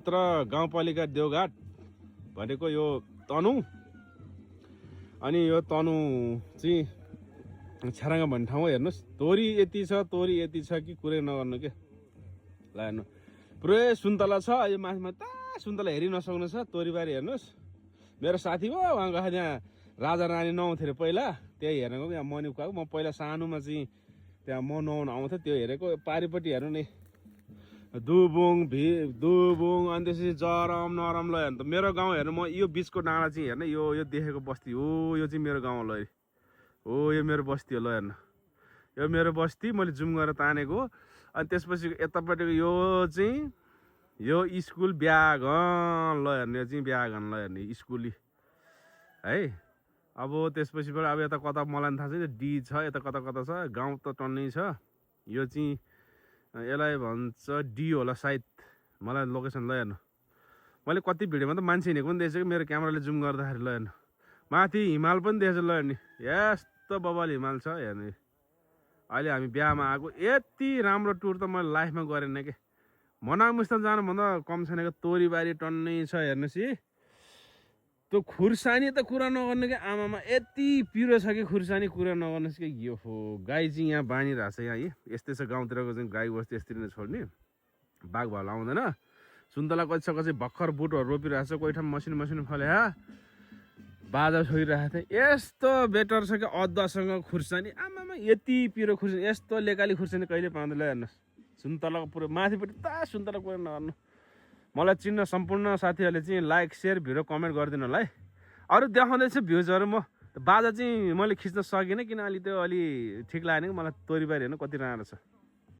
क्षेत्र गाउँपालिका देवघाट भनेको यो तनु। अनि यो तनु चाहिँ छ्याराङ्गा भन्ने ठाउँ हो। हेर्नुहोस् तोरी यति छ कि कुरै नगर्नु के। ल हेर्नु पुरै सुन्तला छ। यो माथिमा त सुन्तला हेरि नसक्नु छ। तोरीबारी हेर्नुहोस्। मेरो साथी हो उहाँ गएको त्यहाँ राजा रानी नुहाउँथ्यो अरे पहिला, त्यही हेर्नको यहाँ मनि गएको। म पहिला सानोमा चाहिँ त्यहाँ म नुहाउनु आउँथेँ, त्यो हेरेको। पारिपट्टि हेर्नु नि दुबुङ अनि त्यसपछि जरम नरम। ल हेर्नु त मेरो गाउँ हेर्नु। म यो बिचको डाँडा चाहिँ हेर्नु, यो देखेको बस्ती हो। यो चाहिँ मेरो गाउँ। ल हो यो मेरो बस्ती हो। ल हेर्नु यो मेरो बस्ती, मैले जुम गरेर तानेको। अनि त्यसपछि यतापट्टिको यो चाहिँ यो स्कुल ब्यागन। ल हेर्नु यो चाहिँ ब्यागन। ल हेर्नु स्कुली है। अब त्यसपछि अब यता कता मलाई थाहा छैन, डी छ यता कता कता छ। गाउँ त टन्नै छ। यो चाहिँ यसलाई भन्छ डी होला सायद, मलाई लोकेसन। ल हेर्नु मैले कति भिडियोमा त मान्छे हिँडेको पनि देखेको, मेरो क्यामेराले जुम गर्दाखेरि। ल हेर्नु माथि हिमाल पनि देखेछ। ल हेर्नु यस्तो बबाल हिमाल छ। हेर्नु अहिले हामी बिहामा आएको। यति राम्रो टुर त मैले लाइफमा गरेन के। मनाङमुस्ताङ जानुभन्दा कम छैन क्या। तोरीबारी टन्नै छ। हेर्नुहोस् है त्यो खुर्सानी त कुरा नगर्नु कि आमामा यति पिरो छ कि खुर्सानी कुरा नगर्नुहोस् कि। यो हो गाई चाहिँ यहाँ बाँधिरहेको छ। यहाँ यस्तै छ गाउँतिरको चाहिँ गाई बस्ती यसरी नै छोड्ने। बाघ भालु आउँदैन। सुन्तला कति भर्खर बुटहरू रोपिरहेको छ। कोही ठाउँ मसिनो फले बाजा छोइरहेको थिएँ। यस्तो बेटर छ कि अदुवासँग खुर्सानी आमामा यति पिरो खुर्सानी। यस्तो लेकाली खुर्सानी कहिले पाउँदैन। हेर्नुहोस् सुन्तलाको पुरो माथिपट्टि त सुन्तला कुरा नगर्नु। मलाई चिन्न सम्पूर्ण साथीहरूले चाहिँ लाइक सेयर भिडियो कमेन्ट गरिदिनु होला है। अरू देखाउँदैछ भ्युजहरू। म बाजा चाहिँ मैले खिच्न सकिनँ किन अलि त्यो अलि ठिक लागेन कि मलाई। तोरीबारी हेर्नु कति राम्रो छ।